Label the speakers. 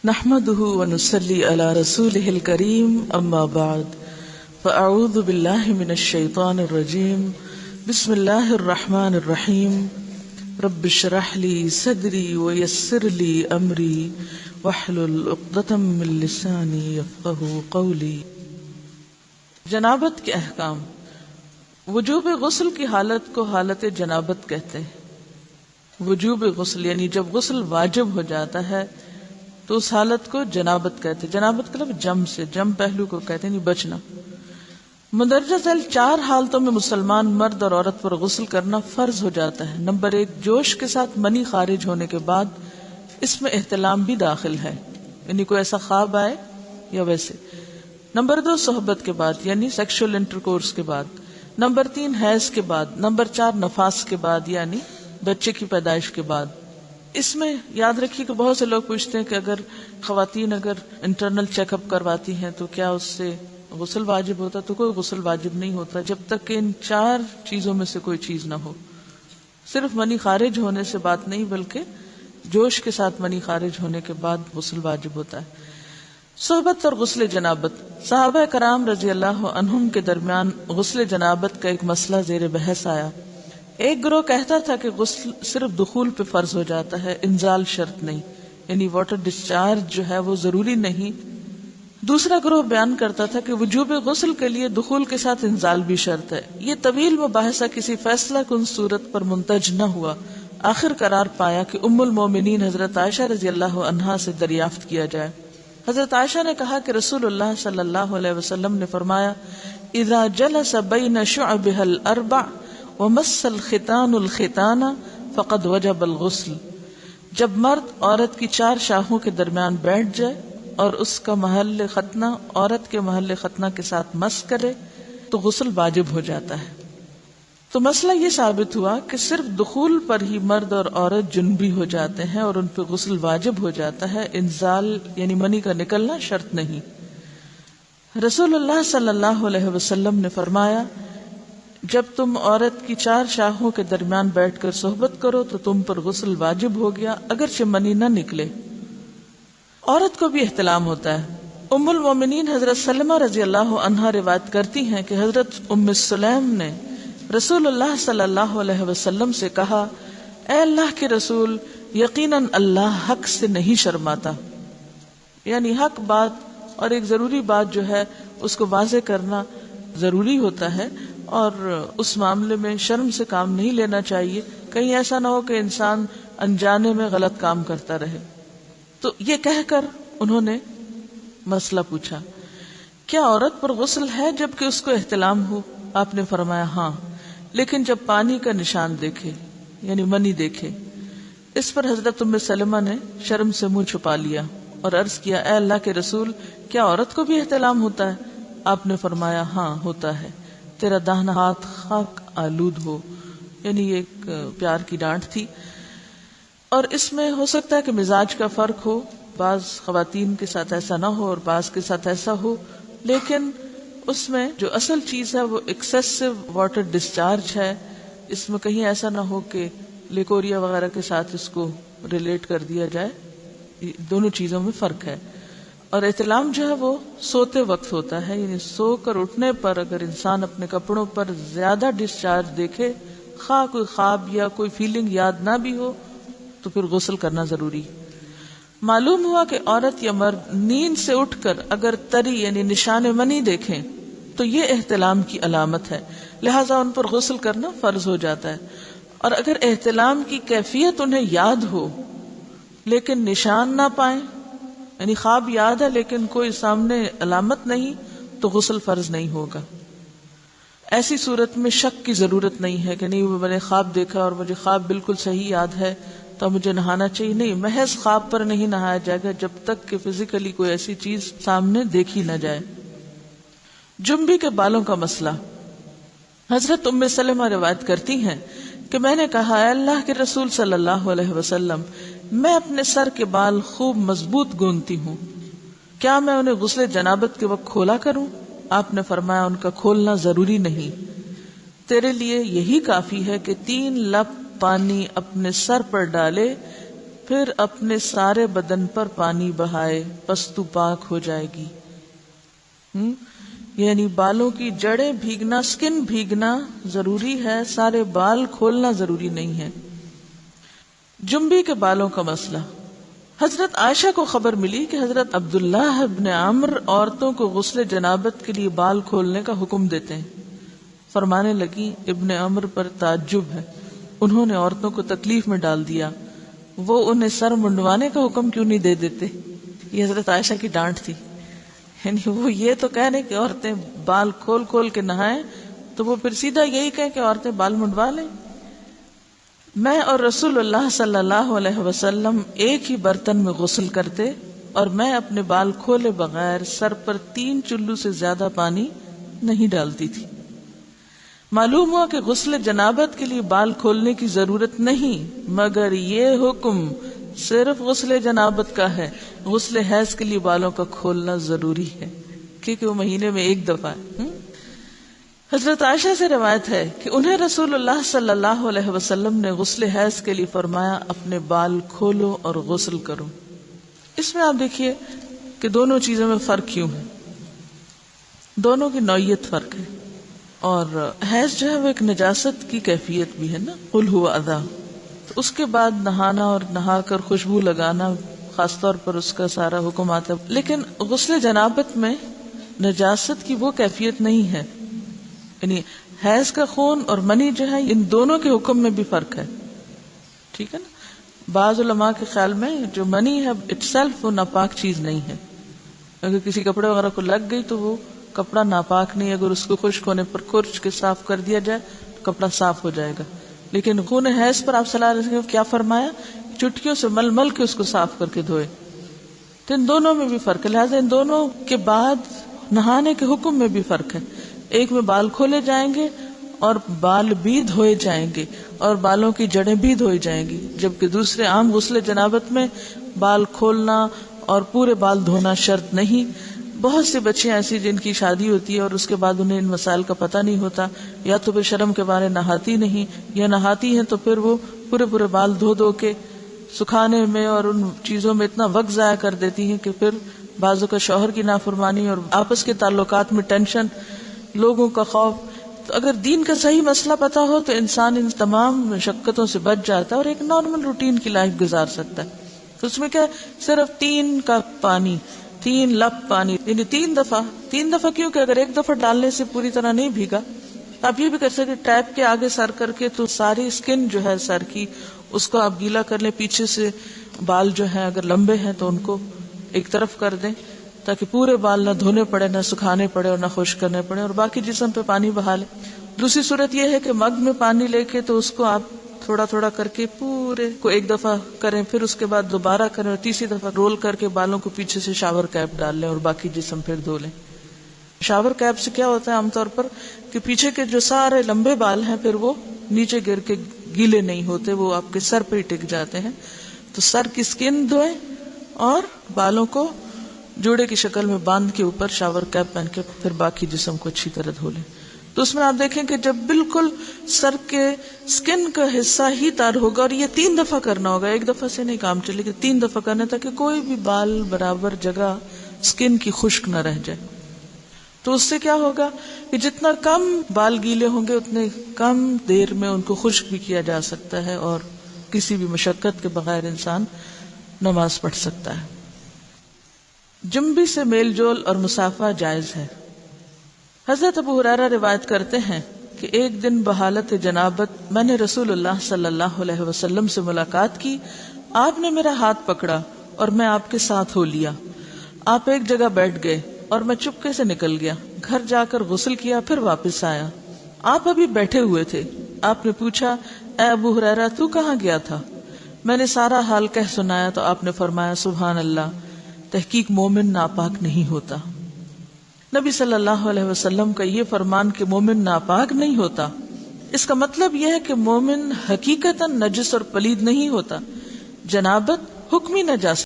Speaker 1: نحمده ونصلي على رسوله الكريم اما بعد فاعوذ بالله من الشيطان الرجيم بسم الله الرحمن الرحيم رب اشرح لي صدري ويسر لي امري واحلل عقدة من لساني يفقهوا قولي۔ جنابت کے احکام۔ وجوب غسل کی حالت کو حالت جنابت کہتے ہیں۔ وجوب غسل یعنی جب غسل واجب ہو جاتا ہے تو اس حالت کو جنابت کہتے ہیں۔ جنابت کا لفظ جم سے، جم پہلو کو کہتے ہیں، نہیں بچنا۔ مندرجہ ذیل 4 حالتوں میں مسلمان مرد اور عورت پر غسل کرنا فرض ہو جاتا ہے۔ نمبر 1، جوش کے ساتھ منی خارج ہونے کے بعد، اس میں احتلام بھی داخل ہے، یعنی کوئی ایسا خواب آئے یا ویسے۔ نمبر 2، صحبت کے بعد یعنی سیکشول انٹرکورس کے بعد۔ نمبر 3، حیض کے بعد۔ نمبر 4، نفاس کے بعد یعنی بچے کی پیدائش کے بعد۔ اس میں یاد رکھیے کہ بہت سے لوگ پوچھتے ہیں کہ اگر خواتین انٹرنل چیک اپ کرواتی ہیں تو کیا اس سے غسل واجب ہوتا؟ تو کوئی غسل واجب نہیں ہوتا جب تک کہ ان 4 چیزوں میں سے کوئی چیز نہ ہو۔ صرف منی خارج ہونے سے بات نہیں، بلکہ جوش کے ساتھ منی خارج ہونے کے بعد غسل واجب ہوتا ہے۔ صحبت اور غسل جنابت۔ صحابہ کرام رضی اللہ عنہم کے درمیان غسل جنابت کا ایک مسئلہ زیر بحث آیا۔ ایک گروہ کہتا تھا کہ غسل صرف دخول پہ فرض ہو جاتا ہے، انزال شرط نہیں، یعنی واٹر ڈسچارج جو ہے وہ ضروری نہیں۔ دوسرا گروہ بیان کرتا تھا کہ وجوب غسل کے لیے دخول کے ساتھ انزال بھی شرط ہے۔ یہ طویل مباحثہ کسی فیصلہ کن صورت پر منتج نہ ہوا۔ آخر قرار پایا کہ ام المومنین حضرت عائشہ رضی اللہ عنہا سے دریافت کیا جائے۔ حضرت عائشہ نے کہا کہ رسول اللہ صلی اللہ علیہ وسلم نے فرمایا، اذا جلس بین شعبها الاربع ومس الختان الختان فقد وجب الغسل۔ جب مرد عورت کی 4 شاخوں کے درمیان بیٹھ جائے اور اس کا محل ختنہ عورت کے محل ختنہ کے ساتھ مس کرے تو غسل واجب ہو جاتا ہے۔ تو مسئلہ یہ ثابت ہوا کہ صرف دخول پر ہی مرد اور عورت جنبی ہو جاتے ہیں اور ان پہ غسل واجب ہو جاتا ہے، انزال یعنی منی کا نکلنا شرط نہیں۔ رسول اللہ صلی اللہ علیہ وسلم نے فرمایا، جب تم عورت کی 4 شاخوں کے درمیان بیٹھ کر صحبت کرو تو تم پر غسل واجب ہو گیا، اگرچہ منی نہ نکلے۔ عورت کو بھی احتلام ہوتا ہے۔ ام المومنین حضرت سلمہ رضی اللہ عنہا روایت کرتی ہیں کہ حضرت ام سلیم نے رسول اللہ صلی اللہ علیہ وسلم سے کہا، اے اللہ کے رسول، یقیناً اللہ حق سے نہیں شرماتا، یعنی حق بات اور ایک ضروری بات جو ہے اس کو واضح کرنا ضروری ہوتا ہے، اور اس معاملے میں شرم سے کام نہیں لینا چاہیے، کہیں ایسا نہ ہو کہ انسان انجانے میں غلط کام کرتا رہے۔ تو یہ کہہ کر انہوں نے مسئلہ پوچھا، کیا عورت پر غسل ہے جبکہ اس کو احتلام ہو؟ آپ نے فرمایا ہاں، لیکن جب پانی کا نشان دیکھے یعنی منی دیکھے۔ اس پر حضرت ام سلمہ نے شرم سے منہ چھپا لیا اور عرض کیا، اے اللہ کے رسول، کیا عورت کو بھی احتلام ہوتا ہے؟ آپ نے فرمایا ہاں ہوتا ہے، تیرا داہنا ہاتھ خاک آلود ہو، یعنی یہ ایک پیار کی ڈانٹ تھی۔ اور اس میں ہو سکتا ہے کہ مزاج کا فرق ہو، بعض خواتین کے ساتھ ایسا نہ ہو اور بعض کے ساتھ ایسا ہو، لیکن اس میں جو اصل چیز ہے وہ ایکسیسو واٹر ڈسچارج ہے۔ اس میں کہیں ایسا نہ ہو کہ لیکوریا وغیرہ کے ساتھ اس کو ریلیٹ کر دیا جائے۔ دونوں چیزوں میں فرق ہے۔ اور احتلام جو ہے وہ سوتے وقت ہوتا ہے، یعنی سو کر اٹھنے پر اگر انسان اپنے کپڑوں پر زیادہ ڈسچارج دیکھے، خواہ کوئی خواب یا کوئی فیلنگ یاد نہ بھی ہو، تو پھر غسل کرنا ضروری۔ معلوم ہوا کہ عورت یا مرد نیند سے اٹھ کر اگر تری یعنی نشان منی دیکھیں تو یہ احتلام کی علامت ہے، لہذا ان پر غسل کرنا فرض ہو جاتا ہے۔ اور اگر احتلام کی کیفیت انہیں یاد ہو لیکن نشان نہ پائیں، یعنی خواب یاد ہے لیکن کوئی سامنے علامت نہیں، تو غسل فرض نہیں ہوگا۔ ایسی صورت میں شک کی ضرورت نہیں ہے کہ نہیں میں نے خواب دیکھا اور مجھے خواب بالکل صحیح یاد ہے تو مجھے نہانا چاہیے، نہیں، محض خواب پر نہیں نہایا جائے گا جب تک کہ فزیکلی کوئی ایسی چیز سامنے دیکھی نہ جائے۔ جنبی کے بالوں کا مسئلہ۔ حضرت ام سلمہ روایت کرتی ہیں کہ میں نے کہا، اے اللہ کے رسول صلی اللہ علیہ وسلم، میں اپنے سر کے بال خوب مضبوط گوندتی ہوں، کیا میں انہیں غسل جنابت کے وقت کھولا کروں؟ آپ نے فرمایا، ان کا کھولنا ضروری نہیں، تیرے لیے یہی کافی ہے کہ 3 لپ پانی اپنے سر پر ڈالے، پھر اپنے سارے بدن پر پانی بہائے، پس تو پاک ہو جائے گی۔ یعنی بالوں کی جڑیں بھیگنا، سکن بھیگنا ضروری ہے، سارے بال کھولنا ضروری نہیں ہے۔ جنبی کے بالوں کا مسئلہ، حضرت عائشہ کو خبر ملی کہ حضرت عبداللہ ابن عمرو عورتوں کو غسل جنابت کے لیے بال کھولنے کا حکم دیتے ہیں۔ فرمانے لگی ابن عمرو پر تعجب ہے، انہوں نے عورتوں کو تکلیف میں ڈال دیا، وہ انہیں سر منڈوانے کا حکم کیوں نہیں دے دیتے؟ یہ حضرت عائشہ کی ڈانٹ تھی، یعنی وہ یہ تو کہہ رہے کہ عورتیں بال کھول کھول کے نہائیں، تو وہ پھر سیدھا یہی کہیں کہ عورتیں بال منڈوا لیں۔ میں اور رسول اللہ صلی اللہ علیہ وسلم ایک ہی برتن میں غسل کرتے، اور میں اپنے بال کھولے بغیر سر پر 3 چلو سے زیادہ پانی نہیں ڈالتی تھی۔ معلوم ہوا کہ غسل جنابت کے لیے بال کھولنے کی ضرورت نہیں، مگر یہ حکم صرف غسل جنابت کا ہے، غسل حیض کے لیے بالوں کا کھولنا ضروری ہے، کیونکہ وہ مہینے میں ایک دفعہ ہے۔ حضرت عائشہ سے روایت ہے کہ انہیں رسول اللہ صلی اللہ علیہ وسلم نے غسل حیض کے لیے فرمایا اپنے بال کھولو اور غسل کرو۔ اس میں آپ دیکھیے کہ دونوں چیزوں میں فرق کیوں ہے، دونوں کی نوعیت فرق ہے، اور حیض جو ہے وہ ایک نجاست کی کیفیت بھی ہے نا، قل ہوا اذی، تو اس کے بعد نہانا اور نہا کر خوشبو لگانا خاص طور پر اس کا سارا حکم آتا ہے، لیکن غسل جنابت میں نجاست کی وہ کیفیت نہیں ہے، یعنی حیض کا خون اور منی جو ہے ان دونوں کے حکم میں بھی فرق ہے، ٹھیک ہے نا۔ بعض علماء کے خیال میں جو منی ہے اٹ سیلف وہ ناپاک چیز نہیں ہے، اگر کسی کپڑے وغیرہ کو لگ گئی تو وہ کپڑا ناپاک نہیں، اگر اس کو خشک ہونے پر کھرچ کے صاف کر دیا جائے تو کپڑا صاف ہو جائے گا۔ لیکن خون حیض پر آپ صلی اللہ علیہ وسلم کیا فرمایا، چٹکیوں سے مل مل کے اس کو صاف کر کے دھوئے، تو ان دونوں میں بھی فرق ہے، لہٰذا ان دونوں کے بعد نہانے کے حکم میں بھی فرق ہے، ایک میں بال کھولے جائیں گے اور بال بھی دھوئے جائیں گے اور بالوں کی جڑیں بھی دھوئی جائیں گی، جبکہ دوسرے عام غسل جنابت میں بال کھولنا اور پورے بال دھونا شرط نہیں۔ بہت سی بچیاں ایسی جن کی شادی ہوتی ہے اور اس کے بعد انہیں ان مسائل کا پتہ نہیں ہوتا، یا تو پھر شرم کے بارے نہاتی نہیں، یا نہاتی ہیں تو پھر وہ پورے بال دھو دھو کے سکھانے میں اور ان چیزوں میں اتنا وقت ضائع کر دیتی ہیں کہ پھر بعضوں کا شوہر کی نافرمانی اور آپس کے تعلقات میں ٹینشن، لوگوں کا خوف۔ تو اگر دین کا صحیح مسئلہ پتا ہو تو انسان ان تمام مشقتوں سے بچ جاتا ہے اور ایک نارمل روٹین کی لائف گزار سکتا ہے۔ تو اس میں کیا، صرف 3 کپ پانی، 3 لپ پانی، یعنی 3 دفعہ کیوں کہ اگر ایک دفعہ ڈالنے سے پوری طرح نہیں بھیگا، آپ یہ بھی کر سکتے ٹیپ کے آگے سر کر کے تو ساری اسکن جو ہے سر کی اس کو آپ گیلا کر لیں، پیچھے سے بال جو ہیں اگر لمبے ہیں تو ان کو ایک طرف کر دیں تاکہ پورے بال نہ دھونے پڑے، نہ سکھانے پڑے اور نہ خشک کرنے پڑے، اور باقی جسم پہ پانی بہا لیں۔ دوسری صورت یہ ہے کہ مگ میں پانی لے کے تو اس کو آپ تھوڑا تھوڑا کر کے پورے کو ایک دفعہ کریں، پھر اس کے بعد دوبارہ کریں اور تیسری دفعہ رول کر کے بالوں کو پیچھے سے شاور کیپ ڈال لیں اور باقی جسم پھر دھو لیں۔ شاور کیپ سے کیا ہوتا ہے عام طور پر کہ پیچھے کے جو سارے لمبے بال ہیں پھر وہ نیچے گر کے گیلے نہیں ہوتے، وہ آپ کے سر پہ ہی ٹک جاتے ہیں۔ تو سر کی اسکن دھوئیں اور بالوں کو جوڑے کی شکل میں باندھ کے اوپر شاور کیپ پہن کے پھر باقی جسم کو اچھی طرح دھو لیں۔ تو اس میں آپ دیکھیں کہ جب بالکل سر کے سکن کا حصہ ہی تر ہوگا، اور یہ 3 دفعہ کرنا ہوگا، ایک دفعہ سے نہیں کام چلے گا، 3 دفعہ کرنا تاکہ کوئی بھی بال برابر جگہ سکن کی خشک نہ رہ جائے۔ تو اس سے کیا ہوگا کہ جتنا کم بال گیلے ہوں گے اتنے کم دیر میں ان کو خشک بھی کیا جا سکتا ہے اور کسی بھی مشقت کے بغیر انسان نماز پڑھ سکتا ہے۔ جنبی سے میل جول اور مصافحہ جائز ہے۔ حضرت ابو ہریرہ روایت کرتے ہیں کہ ایک دن بحالت جنابت میں نے رسول اللہ صلی اللہ علیہ وسلم سے ملاقات کی، آپ نے میرا ہاتھ پکڑا اور میں آپ کے ساتھ ہو لیا، آپ ایک جگہ بیٹھ گئے اور میں چپکے سے نکل گیا، گھر جا کر غسل کیا، پھر واپس آیا، آپ ابھی بیٹھے ہوئے تھے، آپ نے پوچھا اے ابو ہریرہ تو کہاں گیا تھا؟ میں نے سارا حال کہہ سنایا تو آپ نے فرمایا سبحان اللہ، تحقیق مومن ناپاک نہیں ہوتا۔ نبی صلی اللہ علیہ وسلم کا یہ فرمان کہ مومن ناپاک نہیں ہوتا، اس کا مطلب یہ ہے کہ مومن حقیقتاً نجس اور پلید نہیں ہوتا۔ جنابت حکمی نجاست